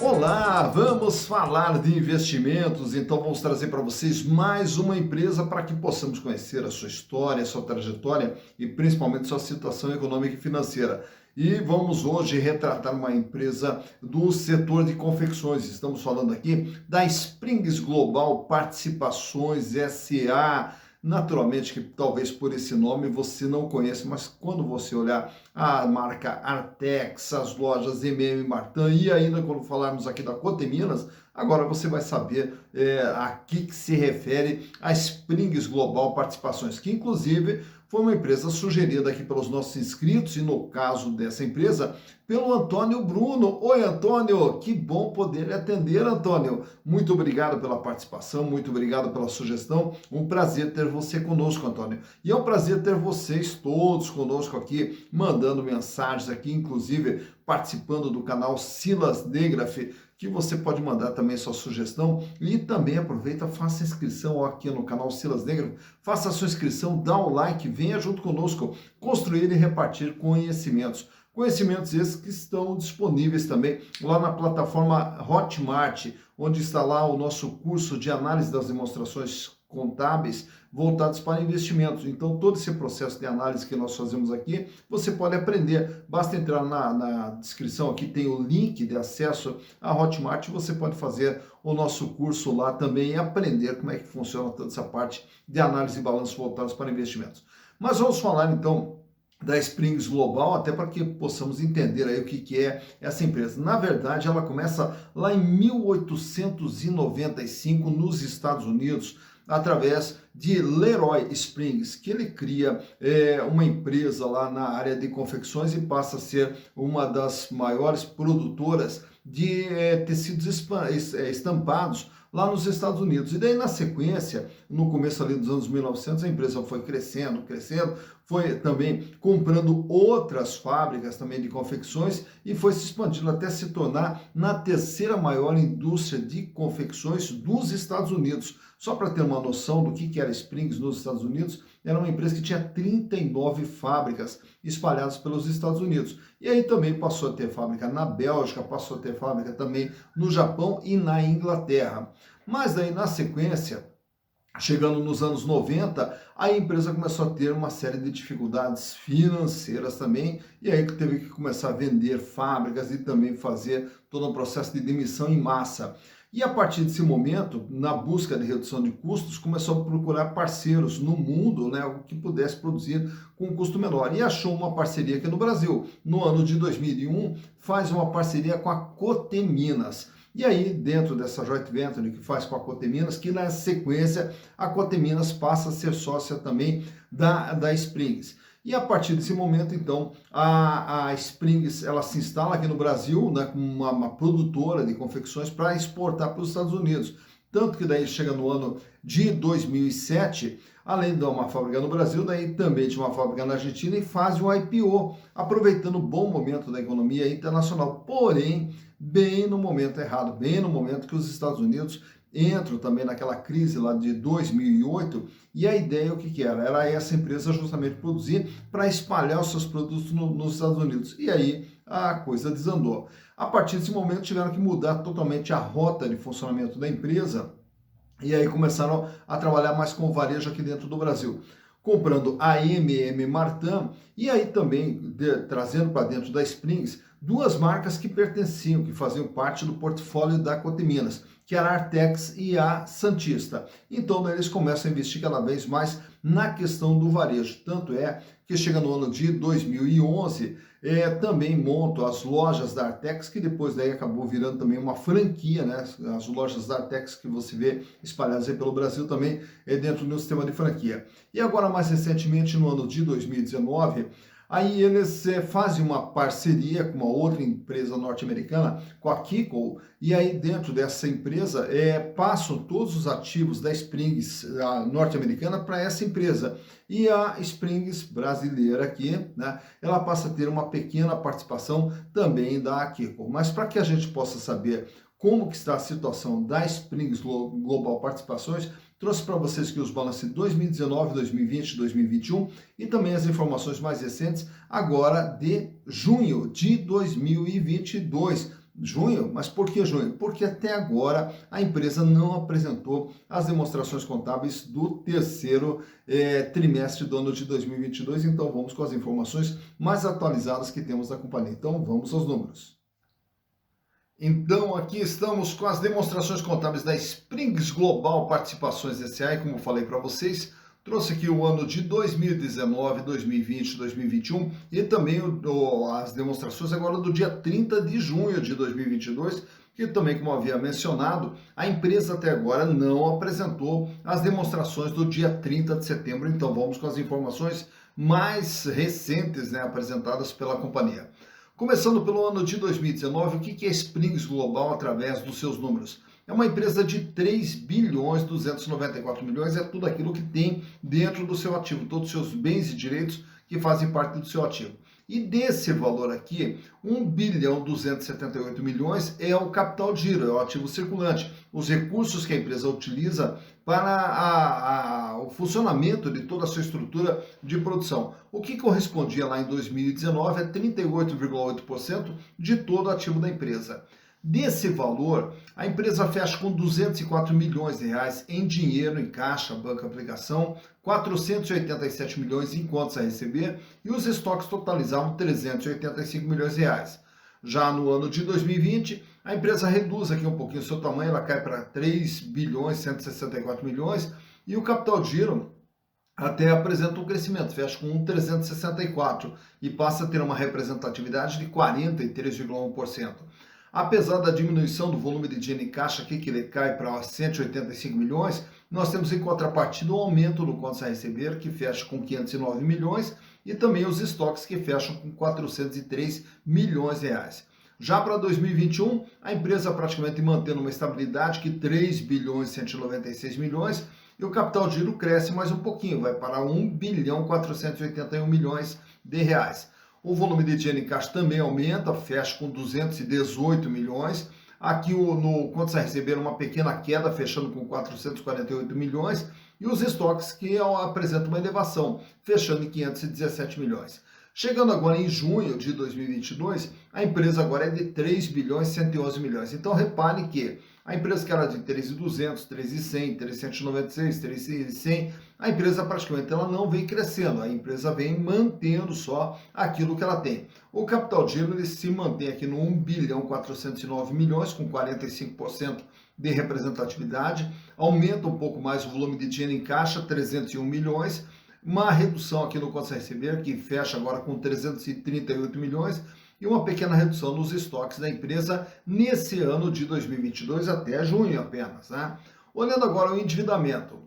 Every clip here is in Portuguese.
Olá, vamos falar de investimentos, então vamos trazer para vocês mais uma empresa para que possamos conhecer a sua história, a sua trajetória e principalmente sua situação econômica e financeira. E vamos hoje retratar uma empresa do setor de confecções. Estamos falando aqui da Springs Global Participações SA. Naturalmente que talvez por esse nome você não conheça, mas quando você olhar a marca Artex, as lojas MM Martin e ainda quando falarmos aqui da Coteminas, agora você vai saber a que se refere a Springs Global Participações, que inclusive foi uma empresa sugerida aqui pelos nossos inscritos e no caso dessa empresa, pelo Antônio Bruno. Oi, Antônio, que bom poder lhe atender, Antônio. Muito obrigado pela participação, muito obrigado pela sugestão. Um prazer ter você conosco, Antônio. E é um prazer ter vocês todos conosco aqui, mandando mensagens aqui, inclusive participando do canal Silas Degraf, que você pode mandar também sua sugestão e também aproveita, faça inscrição aqui no canal Silas Degraf, faça a sua inscrição, dá o like, venha junto conosco construir e repartir conhecimentos. Conhecimentos esses que estão disponíveis também lá na plataforma Hotmart, onde está lá o nosso curso de análise das demonstrações contábeis voltados para investimentos. Então, todo esse processo de análise que nós fazemos aqui, você pode aprender. Basta entrar na descrição aqui, tem o link de acesso à Hotmart, você pode fazer o nosso curso lá também e aprender como é que funciona toda essa parte de análise e balanço voltados para investimentos. Mas vamos falar então da Springs Global, até para que possamos entender aí o que é essa empresa. Na verdade, ela começa lá em 1895 nos Estados Unidos, através de Leroy Springs, que ele cria uma empresa lá na área de confecções e passa a ser uma das maiores produtoras de tecidos estampados lá nos Estados Unidos. E daí, na sequência, no começo ali dos anos 1900, a empresa foi crescendo, foi também comprando outras fábricas também de confecções e foi se expandindo até se tornar na terceira maior indústria de confecções dos Estados Unidos. Só para ter uma noção do que era Springs nos Estados Unidos, era uma empresa que tinha 39 fábricas espalhadas pelos Estados Unidos. E aí também passou a ter fábrica na Bélgica, passou a ter fábrica também no Japão e na Inglaterra. Mas daí na sequência, chegando nos anos 90, a empresa começou a ter uma série de dificuldades financeiras também, e aí teve que começar a vender fábricas e também fazer todo um processo de demissão em massa. E a partir desse momento, na busca de redução de custos, começou a procurar parceiros no mundo, né, que pudesse produzir com um custo menor. E achou uma parceria aqui no Brasil. No ano de 2001, faz uma parceria com a Coteminas. E aí, dentro dessa joint venture que faz com a Coteminas, que na sequência a Coteminas passa a ser sócia também da Springs. E a partir desse momento, então, a Springs ela se instala aqui no Brasil, né, como uma produtora de confecções para exportar para os Estados Unidos. Tanto que daí chega no ano de 2007, além de uma fábrica no Brasil, daí também tinha uma fábrica na Argentina e faz um IPO, aproveitando o bom momento da economia internacional. Porém, bem no momento errado, bem no momento que os Estados Unidos entram também naquela crise lá de 2008, e a ideia o que era? Era essa empresa justamente produzir para espalhar os seus produtos nos Estados Unidos. E aí a coisa desandou. A partir desse momento tiveram que mudar totalmente a rota de funcionamento da empresa, e aí começaram a trabalhar mais com o varejo aqui dentro do Brasil, comprando a MM Martin e aí também trazendo para dentro da Springs duas marcas que pertenciam, que faziam parte do portfólio da Coteminas, que era a Artex e a Santista. Então, eles começam a investir cada vez mais na questão do varejo. Tanto é que chega no ano de 2011, também montam as lojas da Artex, que depois daí acabou virando também uma franquia, né? As lojas da Artex que você vê espalhadas aí pelo Brasil também dentro do sistema de franquia. E agora, mais recentemente, no ano de 2019, aí eles fazem uma parceria com uma outra empresa norte-americana, com a Kiko, e aí dentro dessa empresa passam todos os ativos da Springs norte-americana para essa empresa. E a Springs brasileira aqui, né, ela passa a ter uma pequena participação também da Kiko. Mas para que a gente possa saber como que está a situação da Springs Global Participações, trouxe para vocês aqui os balanços de 2019, 2020, 2021 e também as informações mais recentes agora de junho de 2022. Junho, mas por que junho? Porque até agora a empresa não apresentou as demonstrações contábeis do terceiro trimestre do ano de 2022, então vamos com as informações mais atualizadas que temos da companhia. Então vamos aos números. Então, aqui estamos com as demonstrações contábeis da Springs Global Participações S.A. E como falei para vocês, trouxe aqui o ano de 2019, 2020, 2021 e também as demonstrações agora do dia 30 de junho de 2022, que também, como havia mencionado, a empresa até agora não apresentou as demonstrações do dia 30 de setembro. Então, vamos com as informações mais recentes, né, apresentadas pela companhia. Começando pelo ano de 2019, o que é Springs Global através dos seus números? É uma empresa de 3 bilhões 294 milhões, é tudo aquilo que tem dentro do seu ativo, todos os seus bens e direitos que fazem parte do seu ativo. E desse valor aqui, 1 bilhão 278 milhões é o capital de giro, é o ativo circulante, os recursos que a empresa utiliza para o funcionamento de toda a sua estrutura de produção. O que correspondia lá em 2019 é 38,8% de todo o ativo da empresa. Desse valor, a empresa fecha com 204 milhões de reais em dinheiro em caixa, banco aplicação, 487 milhões em contas a receber e os estoques totalizavam 385 milhões de reais. Já no ano de 2020, a empresa reduz aqui um pouquinho o seu tamanho, ela cai para 3 bilhões 164 milhões e o capital de giro até apresenta um crescimento, fecha com 364 e passa a ter uma representatividade de 43,1%. Apesar da diminuição do volume de dinheiro em caixa aqui, que ele cai para 185 milhões, nós temos em contrapartida um aumento no contas a receber, que fecha com 509 milhões, e também os estoques que fecham com 403 milhões de reais. Já para 2021, a empresa praticamente mantendo uma estabilidade que 3 bilhões 196 milhões, e o capital de giro cresce mais um pouquinho, vai para 1 bilhão 481 milhões de reais. O volume de dinheiro em caixa também aumenta, fecha com 218 milhões. Aqui no contas a receber uma pequena queda, fechando com 448 milhões. E os estoques que apresentam uma elevação, fechando em 517 milhões. Chegando agora em junho de 2022, a empresa agora é de 3 bilhões 111 milhões. Então repare que a empresa que era de 3.200, 3.100, 396, 3.100, a empresa praticamente ela não vem crescendo, a empresa vem mantendo só aquilo que ela tem. O capital de giro ele se mantém aqui no 1 bilhão 409 milhões, com 45% de representatividade, aumenta um pouco mais o volume de dinheiro em caixa, 301 milhões, uma redução aqui no contas a receber, que fecha agora com 338 milhões, e uma pequena redução nos estoques da empresa nesse ano de 2022 até junho apenas, né? Olhando agora o endividamento.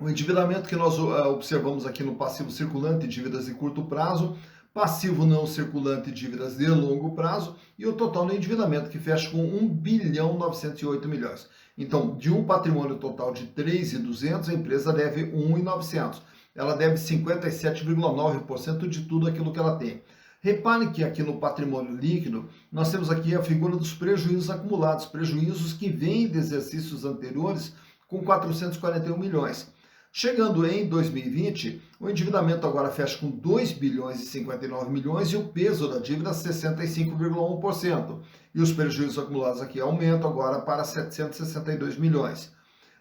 O endividamento que nós observamos aqui no passivo circulante, dívidas de curto prazo, passivo não circulante, dívidas de longo prazo, e o total do endividamento que fecha com 1 bilhão 908 milhões. Então, de um patrimônio total de 3.200, a empresa deve 1.900. Ela deve 57,9% de tudo aquilo que ela tem. Repare que aqui no patrimônio líquido, nós temos aqui a figura dos prejuízos acumulados, prejuízos que vêm de exercícios anteriores com 441 milhões. Chegando em 2020, o endividamento agora fecha com 2 bilhões e 59 milhões e o peso da dívida 65,1%. E os prejuízos acumulados aqui aumentam agora para 762 milhões.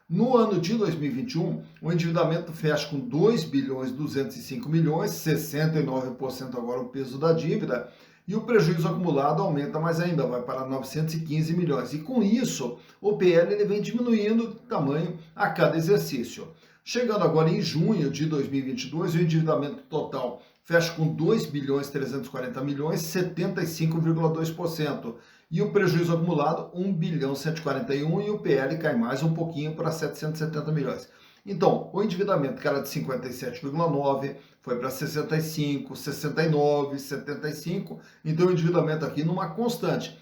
No ano de 2021, o endividamento fecha com 2 bilhões 205 milhões, 69% agora o peso da dívida, e o prejuízo acumulado aumenta mais ainda, vai para 915 milhões. E com isso, o PL ele vem diminuindo de tamanho a cada exercício. Chegando agora em junho de 2022, o endividamento total fecha com 2 bilhões 340 milhões, 75,2%. E o prejuízo acumulado, 1 bilhão 141 e o PL cai mais um pouquinho para 770 milhões. Então, o endividamento que era de 57,9 foi para 65, 69, 75. Então, o endividamento aqui numa constante.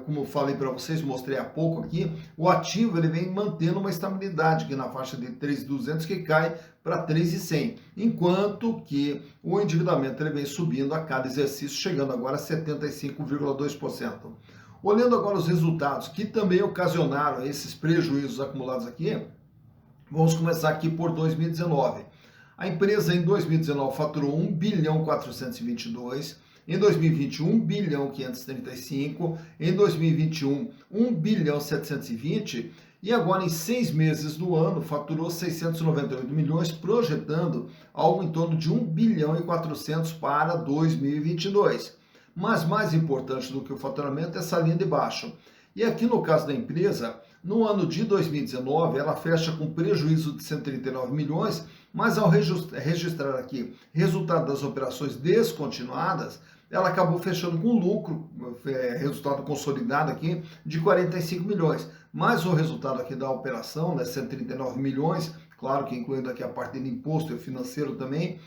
Como eu falei para vocês, mostrei há pouco aqui, o ativo ele vem mantendo uma estabilidade aqui na faixa de 3.200 que cai para 3.100, enquanto que o endividamento ele vem subindo a cada exercício, chegando agora a 75,2%. Olhando agora os resultados que também ocasionaram esses prejuízos acumulados aqui, vamos começar aqui por 2019. A empresa em 2019 faturou 1 bilhão 422, Em 2021, 1 bilhão 535, em 2021, 1 bilhão 720, e agora em 6 meses do ano faturou 698 milhões, projetando algo em torno de 1 bilhão e 400 para 2022. Mas mais importante do que o faturamento é essa linha de baixo. E aqui no caso da empresa, no ano de 2019, ela fecha com prejuízo de 139 milhões, mas ao registrar aqui resultado das operações descontinuadas, ela acabou fechando com lucro, resultado consolidado aqui, de 45 milhões. Mas o resultado aqui da operação, né, 139 milhões, claro que incluindo aqui a parte de imposto e financeiro também,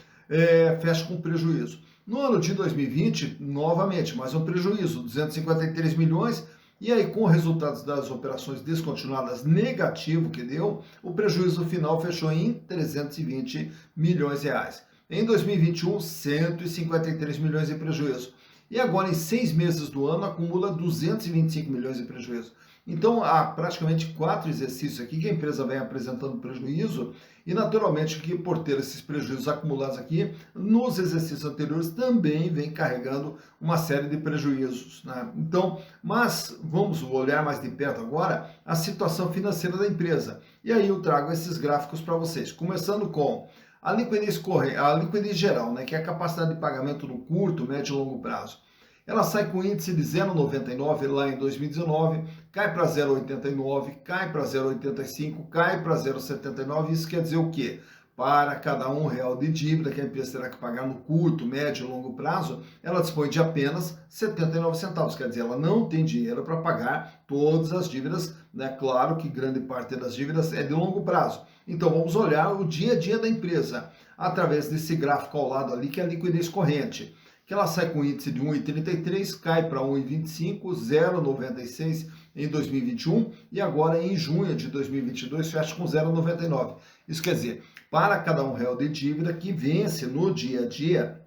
fecha com prejuízo. No ano de 2020, novamente, mais um prejuízo, 253 milhões, e aí com resultados das operações descontinuadas negativo que deu, o prejuízo final fechou em 320 milhões de reais. Em 2021, 153 milhões de prejuízo. E agora, em 6 meses do ano, acumula 225 milhões de prejuízo. Então, há praticamente 4 exercícios aqui que a empresa vem apresentando prejuízo e, naturalmente, que por ter esses prejuízos acumulados aqui, nos exercícios anteriores também vem carregando uma série de prejuízos, né? Então, mas vamos olhar mais de perto agora a situação financeira da empresa. E aí eu trago esses gráficos para vocês, começando com a liquidez geral, né, que é a capacidade de pagamento no curto, médio e longo prazo. Ela sai com índice de 0,99 lá em 2019, cai para 0,89, cai para 0,85, cai para 0,79. Isso quer dizer o quê? Para cada R$ 1 de dívida que a empresa terá que pagar no curto, médio e longo prazo, ela dispõe de apenas 79 centavos. Quer dizer, ela não tem dinheiro para pagar todas as dívidas, né? Claro que grande parte das dívidas é de longo prazo. Então vamos olhar o dia a dia da empresa através desse gráfico ao lado ali, que é a liquidez corrente, que ela sai com índice de 1,33, cai para 1,25, 0,96 em 2021 e agora em junho de 2022 fecha com 0,99. Isso quer dizer, para cada R$ 1 de dívida que vence no dia a dia,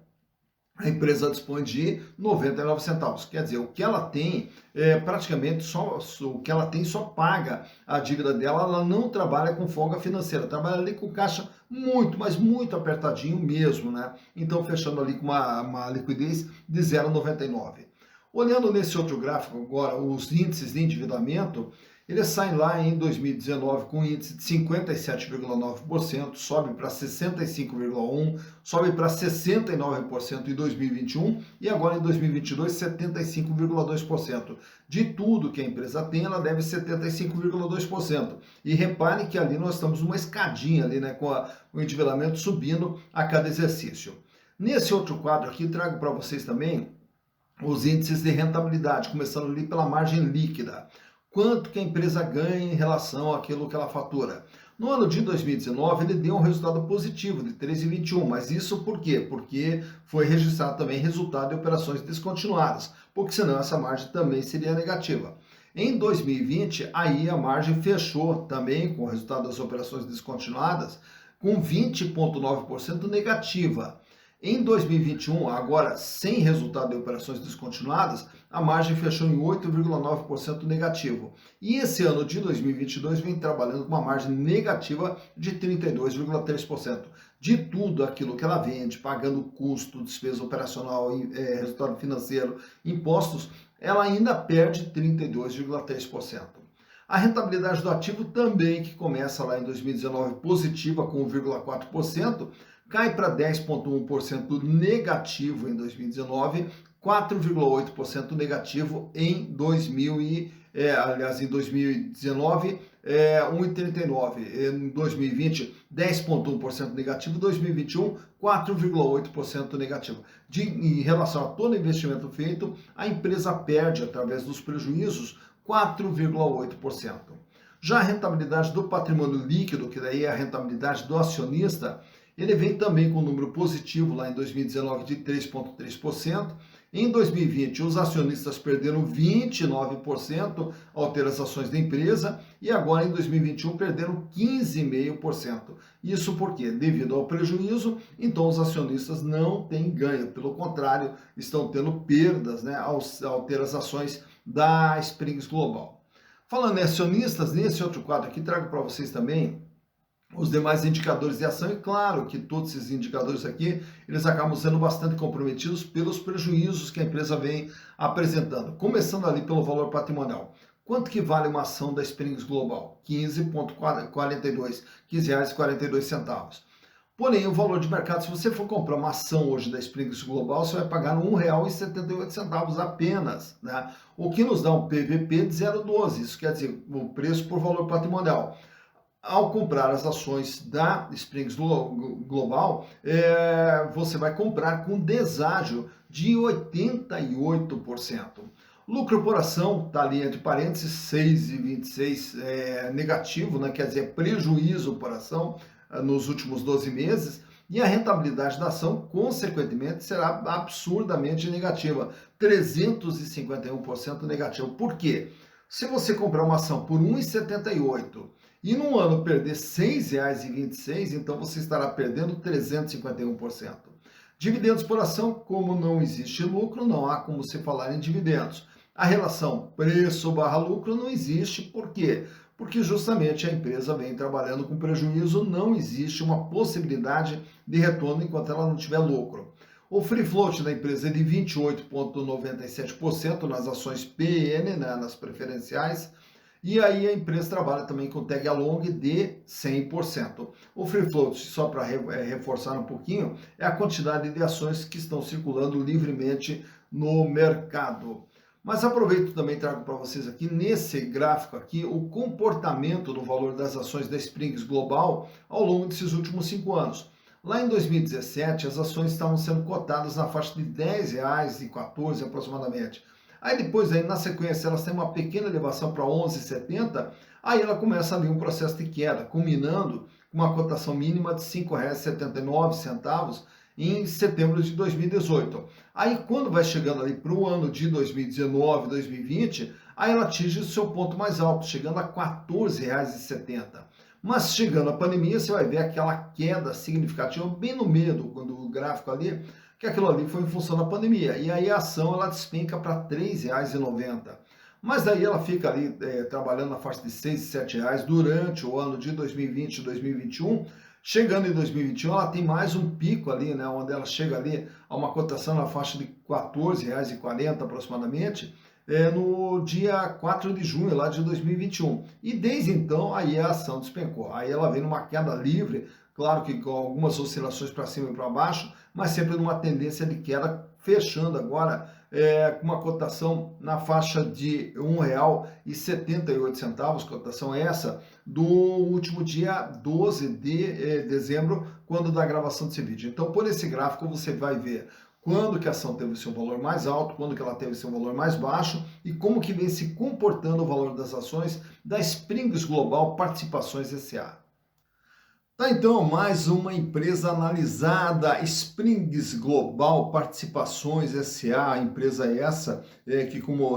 a empresa dispõe de 99 centavos. Quer dizer, o que ela tem, praticamente o que ela tem só paga a dívida dela, ela não trabalha com folga financeira, trabalha ali com caixa muito, mas muito apertadinho mesmo, né? Então, fechando ali com uma liquidez de 0,99. Olhando nesse outro gráfico agora, os índices de endividamento, eles saem lá em 2019 com um índice de 57,9%, sobe para 65,1%, sobe para 69% em 2021 e agora em 2022 75,2%. De tudo que a empresa tem, ela deve 75,2%. E repare que ali nós estamos numa escadinha ali, né, com o endividamento subindo a cada exercício. Nesse outro quadro aqui, trago para vocês também os índices de rentabilidade, começando ali pela margem líquida. Quanto que a empresa ganha em relação àquilo que ela fatura. No ano de 2019, ele deu um resultado positivo de 13,21, mas isso por quê? Porque foi registrado também resultado de operações descontinuadas, porque senão essa margem também seria negativa. Em 2020, aí a margem fechou também com o resultado das operações descontinuadas com 20,9% negativa. Em 2021, agora sem resultado de operações descontinuadas, a margem fechou em 8,9% negativo. E esse ano de 2022 vem trabalhando com uma margem negativa de 32,3%. De tudo aquilo que ela vende, pagando custo, despesa operacional, resultado financeiro, impostos, ela ainda perde 32,3%. A rentabilidade do ativo também, que começa lá em 2019 positiva com 1,4%, cai para 10,1% negativo em 2019, 4,8% negativo em 2019, 1,39%. Em 2020, 10,1% negativo, 2021, 4,8% negativo. Em relação a todo o investimento feito, a empresa perde, através dos prejuízos, 4,8%. Já a rentabilidade do patrimônio líquido, que daí é a rentabilidade do acionista, ele vem também com um número positivo lá em 2019 de 3,3%. Em 2020, os acionistas perderam 29% ao ter as ações da empresa e agora em 2021 perderam 15,5%. Isso por quê? Devido ao prejuízo, então os acionistas não têm ganho, pelo contrário, estão tendo perdas, né, ao ter as ações da Springs Global. Falando em acionistas, nesse outro quadro aqui trago para vocês também os demais indicadores de ação, e claro que todos esses indicadores aqui, eles acabam sendo bastante comprometidos pelos prejuízos que a empresa vem apresentando. Começando ali pelo valor patrimonial. Quanto que vale uma ação da Springs Global? 15,42, R$ 15,42. Porém, o valor de mercado, se você for comprar uma ação hoje da Springs Global, você vai pagar R$ 1,78 apenas, né? O que nos dá um PVP de 0,12, isso quer dizer, o preço por valor patrimonial. Ao comprar as ações da Springs Global, você vai comprar com deságio de 88%. Lucro por ação, está ali entre parênteses, 6,26 negativo, né? Quer dizer, prejuízo por ação nos últimos 12 meses, e a rentabilidade da ação, consequentemente, será absurdamente negativa, 351% negativo. Por quê? Se você comprar uma ação por R$ 1,78 e num ano perder R$ 6,26, então você estará perdendo 351%. Dividendos por ação, como não existe lucro, não há como se falar em dividendos. A relação preço/lucro não existe, por quê? Porque justamente a empresa vem trabalhando com prejuízo, não existe uma possibilidade de retorno enquanto ela não tiver lucro. O free float da empresa é de 28,97% nas ações PN, né, nas preferenciais, e aí a empresa trabalha também com tag along de 100%. O free float, só para reforçar um pouquinho, é a quantidade de ações que estão circulando livremente no mercado. Mas aproveito também e trago para vocês aqui, nesse gráfico aqui, o comportamento do valor das ações da Springs Global ao longo desses últimos 5 anos. Lá em 2017, as ações estavam sendo cotadas na faixa de R$10,14 aproximadamente. Aí depois, aí, na sequência, elas têm uma pequena elevação para 11,70, aí ela começa ali um processo de queda, culminando com uma cotação mínima de R$ 5,79 em setembro de 2018. Aí quando vai chegando ali para o ano de 2019, 2020, aí ela atinge o seu ponto mais alto, chegando a R$ 14,70. Mas chegando a pandemia, você vai ver aquela queda significativa bem no meio do gráfico ali, que aquilo ali foi em função da pandemia. E aí a ação ela despenca para R$ 3,90. Mas daí ela fica ali trabalhando na faixa de R$ 6 e R$ 7 durante o ano de 2020 e 2021. Chegando em 2021, ela tem mais um pico ali, né, onde ela chega ali a uma cotação na faixa de R$ 14,40 aproximadamente, no dia 4 de junho lá de 2021. E desde então, aí a ação despencou. Aí ela vem numa queda livre, claro que com algumas oscilações para cima e para baixo, mas sempre numa tendência de queda, fechando agora com uma cotação na faixa de R$ 1,78, cotação essa do último dia 12 de dezembro, quando da gravação desse vídeo. Então, por esse gráfico, você vai ver quando que a ação teve seu valor mais alto, quando que ela teve seu valor mais baixo e como que vem se comportando o valor das ações da Springs Global Participações S.A. Tá, então, mais uma empresa analisada, Springs Global Participações S.A., empresa essa, que como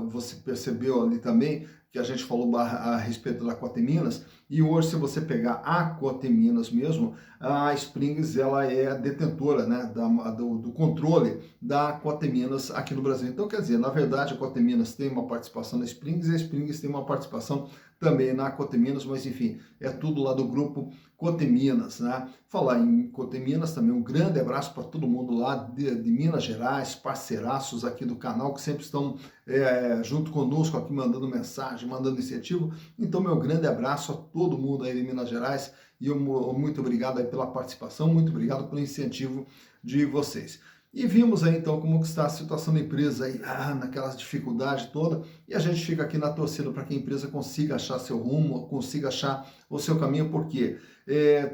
você percebeu ali também, que a gente falou a respeito da Coteminas, e hoje se você pegar a Coteminas mesmo, a Springs ela é detentora, né, do controle da Coteminas aqui no Brasil. Então, quer dizer, na verdade a Coteminas tem uma participação na Springs e a Springs tem uma participação também na Coteminas, mas enfim, é tudo lá do grupo Coteminas, né? Falar em Coteminas também, um grande abraço para todo mundo lá de Minas Gerais, parceiraços aqui do canal que sempre estão junto conosco aqui, mandando mensagem, mandando incentivo. Então, meu grande abraço a todo mundo aí de Minas Gerais e muito obrigado aí pela participação, muito obrigado pelo incentivo de vocês. E vimos aí então como está a situação da empresa aí, naquelas dificuldades toda, e a gente fica aqui na torcida para que a empresa consiga achar seu rumo, consiga achar o seu caminho, porque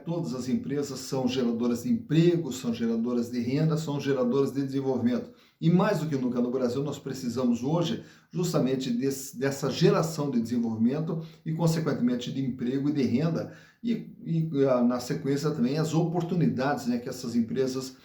todas as empresas são geradoras de emprego, são geradoras de renda, são geradoras de desenvolvimento. E mais do que nunca no Brasil, nós precisamos hoje justamente dessa geração de desenvolvimento e, consequentemente, de emprego e de renda, e na sequência também as oportunidades, né, que essas empresas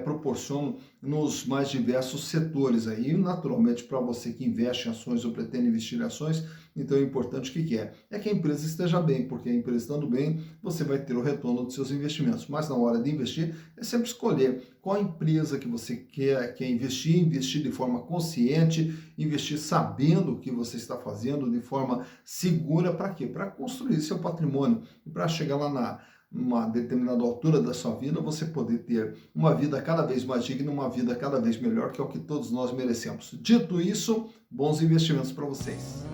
proporcionam nos mais diversos setores aí. E, naturalmente, para você que investe em ações ou pretende investir em ações, então é importante o que que é? É que a empresa esteja bem, porque a empresa estando bem, você vai ter o retorno dos seus investimentos. Mas na hora de investir, é sempre escolher qual empresa que você quer investir, investir de forma consciente, investir sabendo o que você está fazendo, de forma segura, para quê? Para construir seu patrimônio e para chegar lá na uma determinada altura da sua vida, você poder ter uma vida cada vez mais digna, uma vida cada vez melhor, que é o que todos nós merecemos. Dito isso, bons investimentos para vocês.